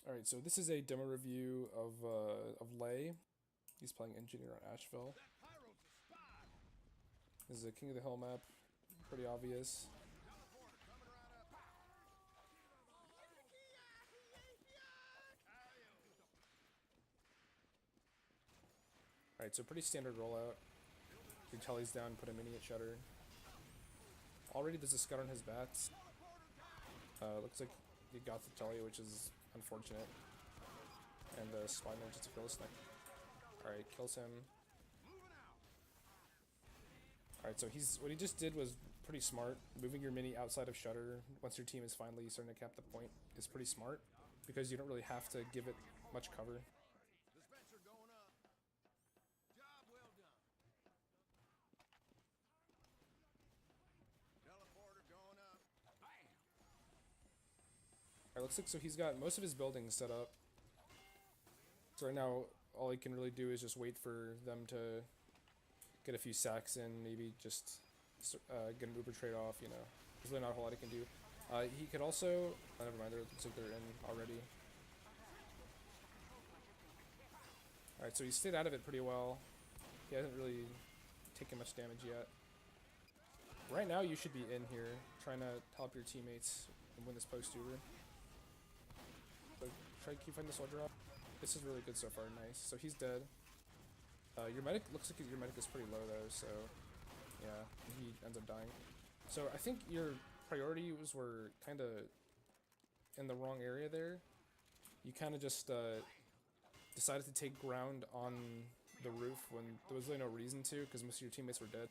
Alright, so this is a demo review of Lay. He's playing Engineer on Ashville. This is a King of the Hill map. Pretty obvious. Alright, so pretty standard rollout. You can tell he's down, put a mini at Shutter. Already there's a Scud on his bats. Looks like he got the telly, which is unfortunate. And the Spiner just to kill his neck. Alright, kills him. Alright, so what he just did was pretty smart. Moving your mini outside of Shutter once your team is finally starting to cap the point is pretty smart, because you don't really have to give it much cover. Alright, looks like so he's got most of his buildings set up. So right now, all he can really do is just wait for them to get a few sacks in, maybe just get an Uber trade off, you know. There's really not a whole lot he can do. He could also... oh, never mind, it looks like they're in already. Alright, so he stayed out of it pretty well. He hasn't really taken much damage yet. Right now, you should be in here, trying to help your teammates and win this post-Uber. So try to keep fighting the soldier up. This is really good so far, nice. So he's dead. Your medic, looks like your medic is pretty low though, so yeah, he ends up dying. So I think your priorities were kind of in the wrong area there. You kind of just decided to take ground on the roof when there was really no reason to, because most of your teammates were dead.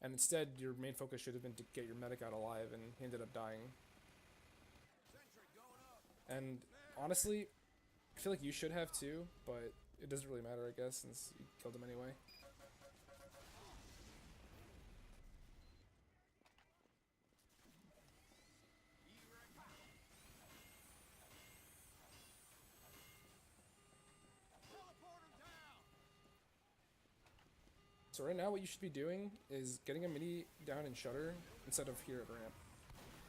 And instead, your main focus should have been to get your medic out alive, and he ended up dying. And honestly, I feel like you should have too, but it doesn't really matter, I guess, since you killed him anyway. So right now what you should be doing is getting a mini down in Shutter instead of here at ramp.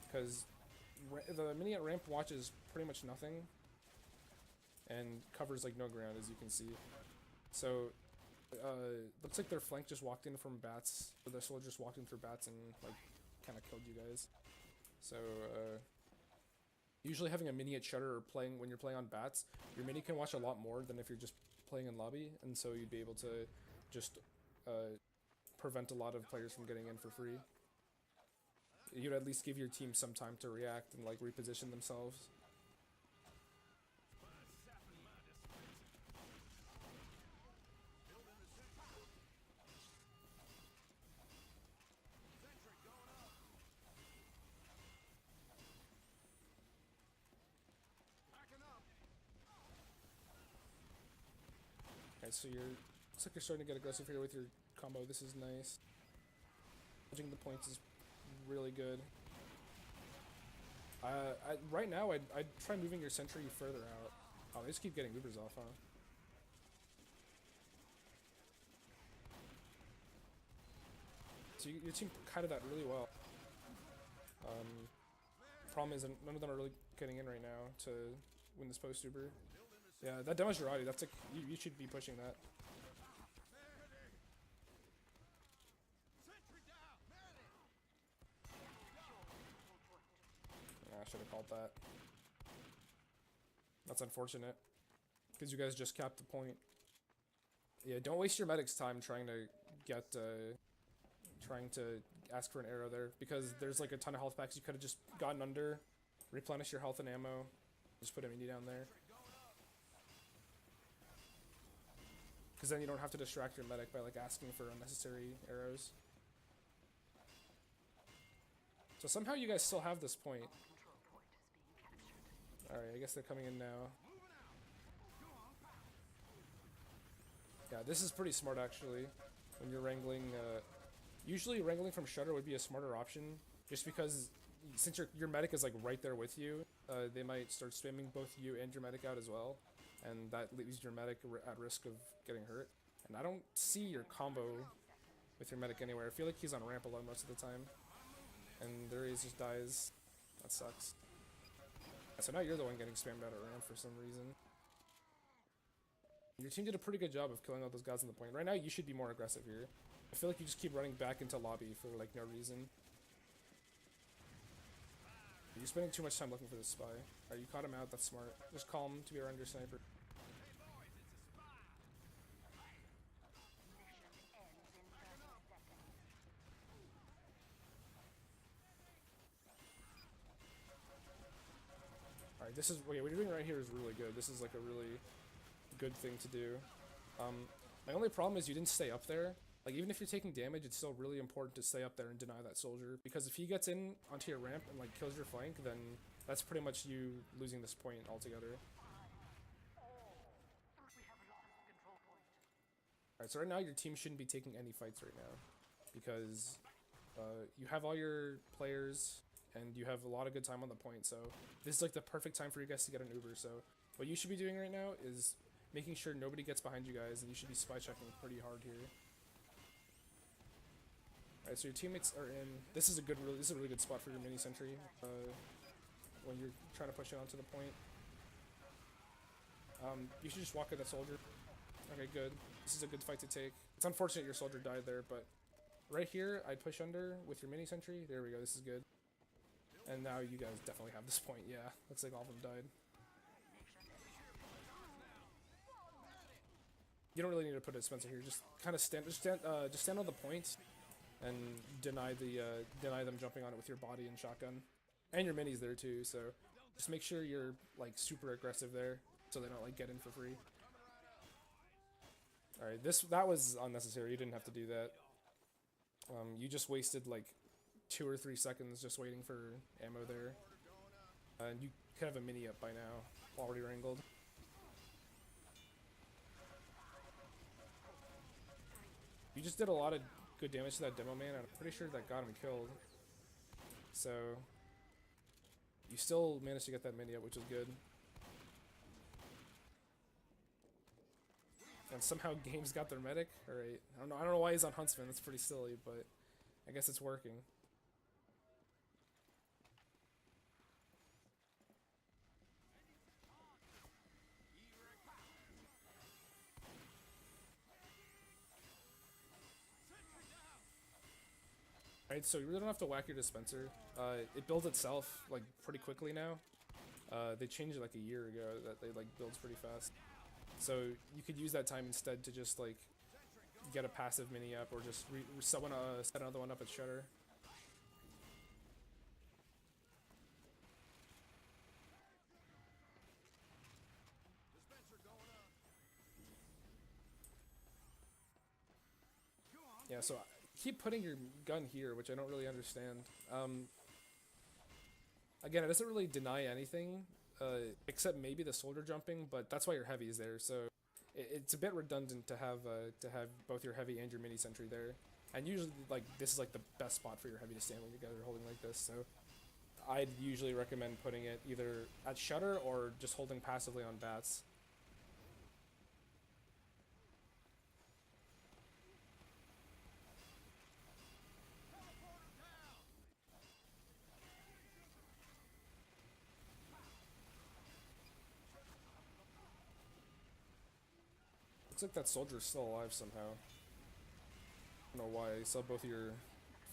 Because the mini at ramp watches pretty much nothing and covers like no ground, as you can see. So looks like their flank just walked in from bats, or their soldier just walked in through bats and like kind of killed you guys. So usually having a mini at Shutter or when you're playing on bats, your mini can watch a lot more than if you're just playing in lobby, and so you'd be able to just prevent a lot of players from getting in for free. You'd at least give your team some time to react and like reposition themselves. Okay, so looks like you're starting to get aggressive here with your combo. This is nice. Dodging the points is really good. Right now, I'd try moving your sentry further out. Oh, they just keep getting Ubers off, huh? So your team kited that really well. Problem is, none of them are really getting in right now to win this post Uber. Yeah, that demos your audio. That's like you should be pushing that. Yeah, I should have called that. That's unfortunate, because you guys just capped the point. Yeah, don't waste your medic's time trying to ask for an arrow there, because there's like a ton of health packs you could have just gotten under, replenish your health and ammo, just put a mini down there. Because then you don't have to distract your medic by like asking for unnecessary arrows. So somehow you guys still have this point. Alright, I guess they're coming in now. Yeah, this is pretty smart actually. When you're wrangling, usually wrangling from Shutter would be a smarter option, just because since your medic is like right there with you, they might start spamming both you and your medic out as well, and that leaves your medic at risk of getting hurt. And I don't see your combo with your medic anywhere. I feel like he's on ramp alone most of the time, and there he is, just dies. That sucks. So now you're the one getting spammed out of ramp for some reason. Your team did a pretty good job of killing all those guys on the point. Right now, you should be more aggressive here. I feel like you just keep running back into lobby for, like, no reason. You're spending too much time looking for this spy. Alright, you caught him out. That's smart. Just call him to be around your sniper. Alright, this is... Okay, what you're doing right here is really good. This is, like, a really good thing to do. My only problem is you didn't stay up there. Like, even if you're taking damage, it's still really important to stay up there and deny that soldier. Because if he gets in onto your ramp and, like, kills your flank, then that's pretty much you losing this point altogether. Alright, so right now your team shouldn't be taking any fights right now. Because you have all your players, and you have a lot of good time on the point, so this is, like, the perfect time for you guys to get an Uber. So what you should be doing right now is making sure nobody gets behind you guys, and you should be spy checking pretty hard here. Alright, so your teammates are in. This is a really good spot for your mini sentry when you're trying to push it onto the point. You should just walk at that soldier. Okay, good. This is a good fight to take. It's unfortunate your soldier died there, but right here, I'd push under with your mini sentry. There we go. This is good. And now you guys definitely have this point. Yeah, looks like all of them died. You don't really need to put a dispenser here. Just kind of stand on the point and deny them jumping on it with your body and shotgun, and your minis there too. So just make sure you're, like, super aggressive there, so they don't, like, get in for free. All right, that was unnecessary. You didn't have to do that. You just wasted, like, 2 or 3 seconds just waiting for ammo there, and you could have a mini up by now, already wrangled. You just did a lot of good damage to that demo man, and I'm pretty sure that got him killed. So you still managed to get that mini up, which is good. And somehow Games got their medic. Alright. I don't know why he's on Huntsman, that's pretty silly, but I guess it's working. Alright, so you really don't have to whack your dispenser. It builds itself, like, pretty quickly now. They changed it like a year ago that they, like, builds pretty fast. So you could use that time instead to just, like, get a passive mini up, or just set another one up at Shutter. Yeah, so keep putting your gun here, which I don't really understand. Again, it doesn't really deny anything, except maybe the soldier jumping, but that's why your heavy is there. So it's a bit redundant to have both your heavy and your mini sentry there. And usually, like, this is, like, the best spot for your heavy to stand when you guys are holding like this. So I'd usually recommend putting it either at Shutter or just holding passively on bats. Looks like that soldier's still alive somehow. I don't know why. I saw both of your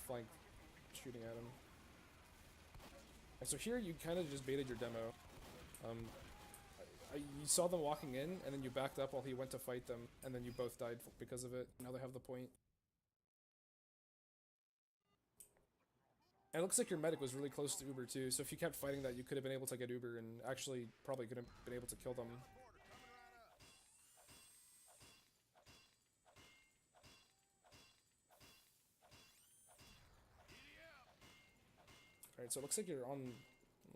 flank shooting at him. And so here you kind of just baited your demo. You saw them walking in, and then you backed up while he went to fight them, and then you both died because of it. Now they have the point. And it looks like your medic was really close to Uber too, so if you kept fighting that, you could have been able to get Uber and actually probably could have been able to kill them. Alright, so it looks like you're on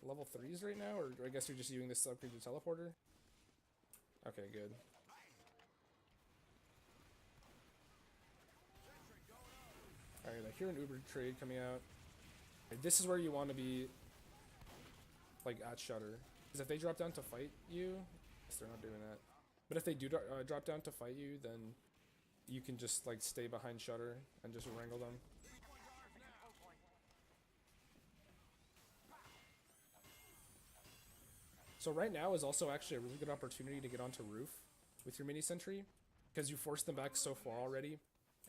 level 3s right now, or I guess you're just using this to upgrade your teleporter? Okay, good. Alright, I hear an Uber trade coming out. This is where you want to be, like, at Shutter. Because if they drop down to fight you, yes, they're not doing that. But if they do drop down to fight you, then you can just, like, stay behind Shutter and just wrangle them. So right now is also actually a really good opportunity to get onto roof with your mini sentry, because you forced them back so far already,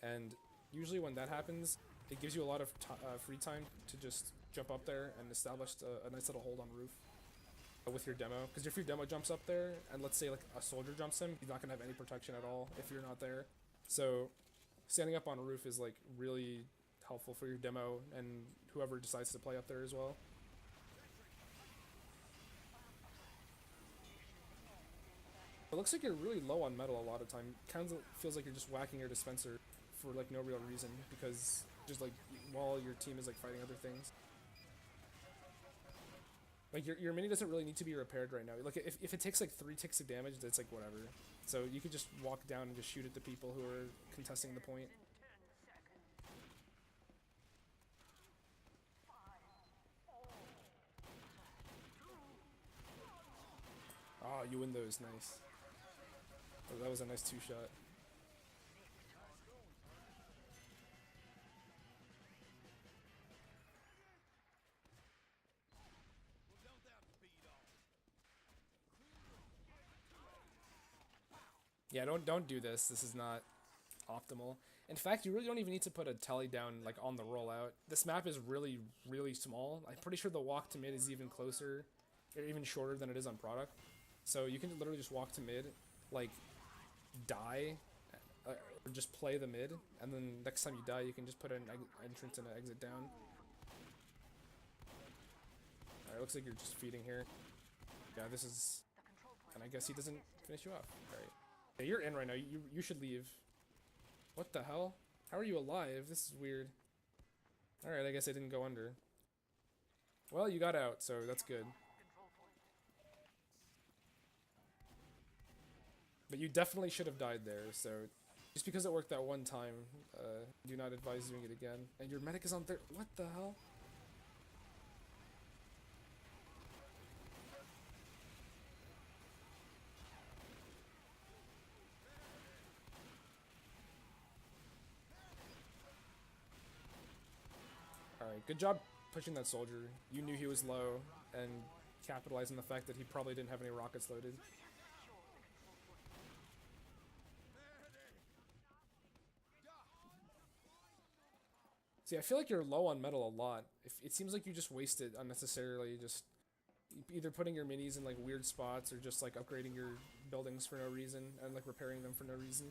and usually when that happens, it gives you a lot of free time to just jump up there and establish a nice little hold on roof with your demo. Because if your demo jumps up there, and let's say like a soldier jumps him, he's not gonna have any protection at all if you're not there. So standing up on a roof is like really helpful for your demo and whoever decides to play up there as well. It looks like you're really low on metal a lot of time. Kind of feels like you're just whacking your dispenser for like no real reason, because just like while your team is like fighting other things. Like your mini doesn't really need to be repaired right now. Like if it takes like 3 ticks of damage, that's like whatever. So you could just walk down and just shoot at the people who are contesting the point. Oh, you win those, nice. Oh, that was a nice 2-shot. Yeah, don't do this. This is not optimal. In fact, you really don't even need to put a telly down like on the rollout. This map is really, really small. I'm pretty sure the walk to mid is even closer, or even shorter than it is on product. So you can literally just walk to mid, like die, or just play the mid, and then next time you die, you can just put an entrance and an exit down. Alright, looks like you're just feeding here. Yeah, this is, and I guess he doesn't finish you off. Alright. Yeah, you're in right now. You should leave. What the hell? How are you alive? This is weird. Alright, I guess I didn't go under. Well, you got out, so that's good. But you definitely should have died there, so just because it worked that one time, do not advise doing it again. And your medic is on there. What the hell? Alright, good job pushing that soldier. You knew he was low, and capitalizing the fact that he probably didn't have any rockets loaded. See, I feel like you're low on metal a lot. It seems like you just wasted unnecessarily, just either putting your minis in like weird spots or just like upgrading your buildings for no reason and like repairing them for no reason.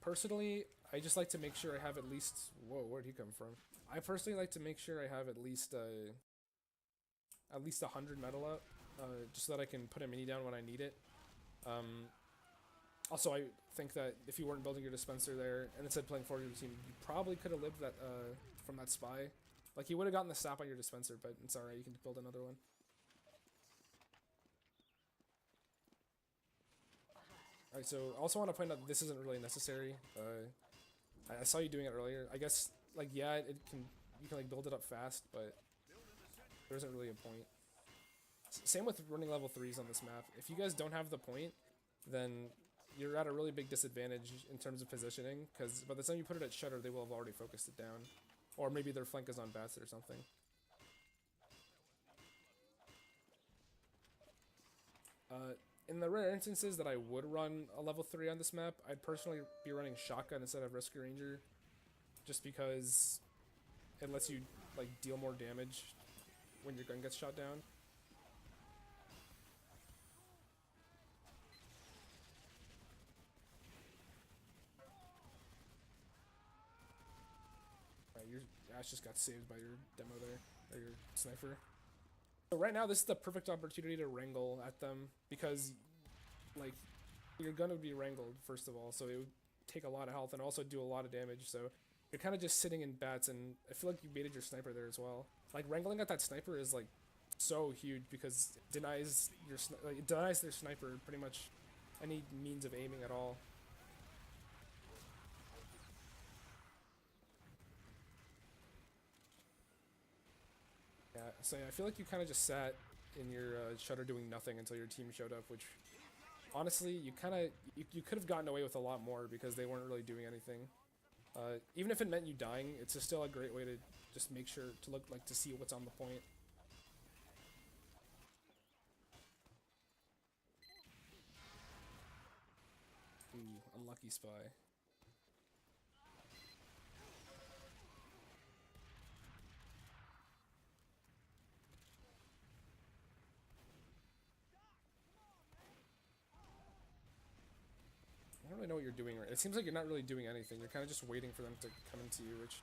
Personally, I just like to make sure I have at least... Whoa, where'd he come from? I personally like to make sure I have at least 100 metal up, just so that I can put a mini down when I need it. Also, I think that if you weren't building your dispenser there and instead playing for your team, you probably could have lived that from that spy. Like, you would have gotten the sap on your dispenser, but it's alright, you can build another one. Alright, so I also want to point out that this isn't really necessary. I saw you doing it earlier. I guess, like, yeah, you can like build it up fast, but there isn't really a point. Same with running level 3s on this map. If you guys don't have the point, then you're at a really big disadvantage in terms of positioning, because by the time you put it at shutter, they will have already focused it down. Or maybe their flank is on bats or something. In the rare instances that I would run a level 3 on this map, I'd personally be running shotgun instead of Rescue Ranger, just because it lets you like deal more damage when your gun gets shot down. Your Ash just got saved by your demo there, or your sniper. So right now, this is the perfect opportunity to wrangle at them, because, like, your gun would be wrangled, first of all, so it would take a lot of health and also do a lot of damage, so you're kind of just sitting in bats, and I feel like you baited your sniper there as well. Like, wrangling at that sniper is, like, so huge, because it denies it denies their sniper pretty much any means of aiming at all. Yeah, so yeah, I feel like you kind of just sat in your shutter doing nothing until your team showed up, which honestly, you could have gotten away with a lot more because they weren't really doing anything. Even if it meant you dying, it's just still a great way to just make sure to look like to see what's on the point. Unlucky spy. I don't really know what you're doing right. It seems like you're not really doing anything. You're kind of just waiting for them to come into you, which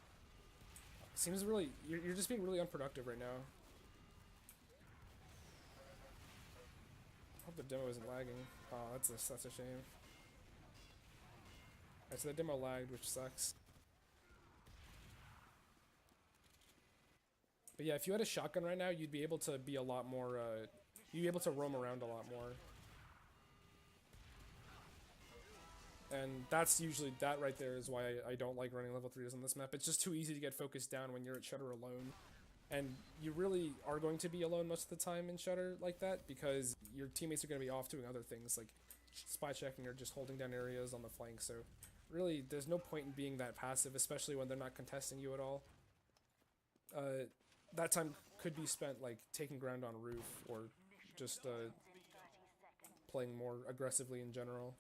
seems really... You're just being really unproductive right now. I hope the demo isn't lagging. Oh, that's a shame. Alright, so the demo lagged, which sucks. But yeah, if you had a shotgun right now, you'd be able to be a lot more... you'd be able to roam around a lot more. And that's usually, that right there is why I don't like running level 3s on this map. It's just too easy to get focused down when you're at Shutter alone. And you really are going to be alone most of the time in Shutter like that, because your teammates are going to be off doing other things, like spy checking or just holding down areas on the flank. So really, there's no point in being that passive, especially when they're not contesting you at all. That time could be spent like taking ground on roof, or just playing more aggressively in general.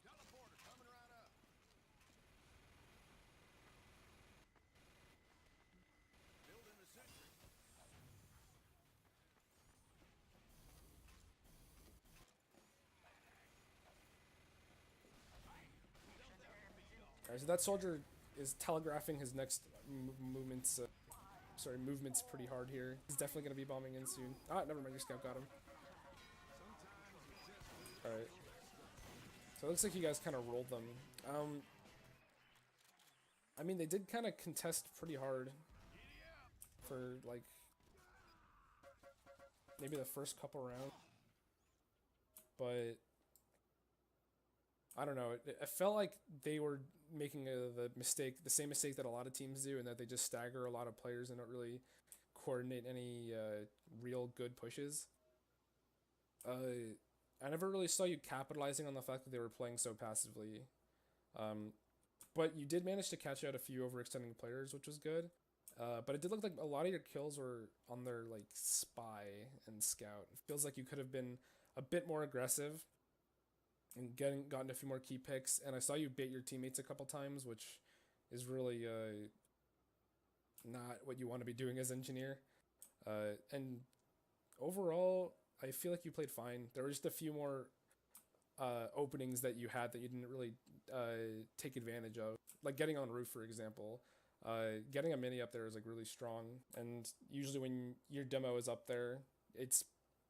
Alright, so that soldier is telegraphing his next movements. Movements pretty hard here. He's definitely going to be bombing in soon. Ah, never mind, your scout got him. Alright. So it looks like you guys kind of rolled them. I mean, they did kind of contest pretty hard for, like, maybe the first couple rounds. But I don't know. It felt like they were making the same mistake that a lot of teams do, and that they just stagger a lot of players and don't really coordinate any real good pushes. I never really saw you capitalizing on the fact that they were playing so passively. But you did manage to catch out a few overextending players, which was good. But it did look like a lot of your kills were on their like spy and scout. It feels like you could have been a bit more aggressive and gotten a few more key picks. And I saw you bait your teammates a couple times, which is really not what you want to be doing as engineer. And overall, I feel like you played fine. There were just a few more openings that you had that you didn't really take advantage of, like getting on roof, for example. Getting a mini up there is like really strong, and usually when your demo is up there, it's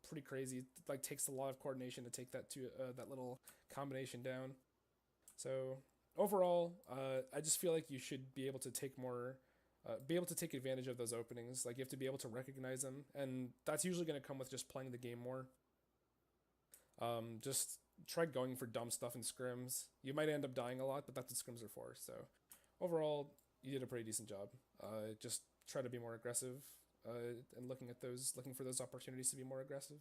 pretty crazy. It like takes a lot of coordination to take that that little combination down. So overall, I just feel like you should be able to take more. Be able to take advantage of those openings. Like you have to be able to recognize them, and that's usually going to come with just playing the game more. Just try going for dumb stuff in scrims. You might end up dying a lot, but that's what scrims are for. So overall, you did a pretty decent job. Just try to be more aggressive, and looking for those opportunities to be more aggressive.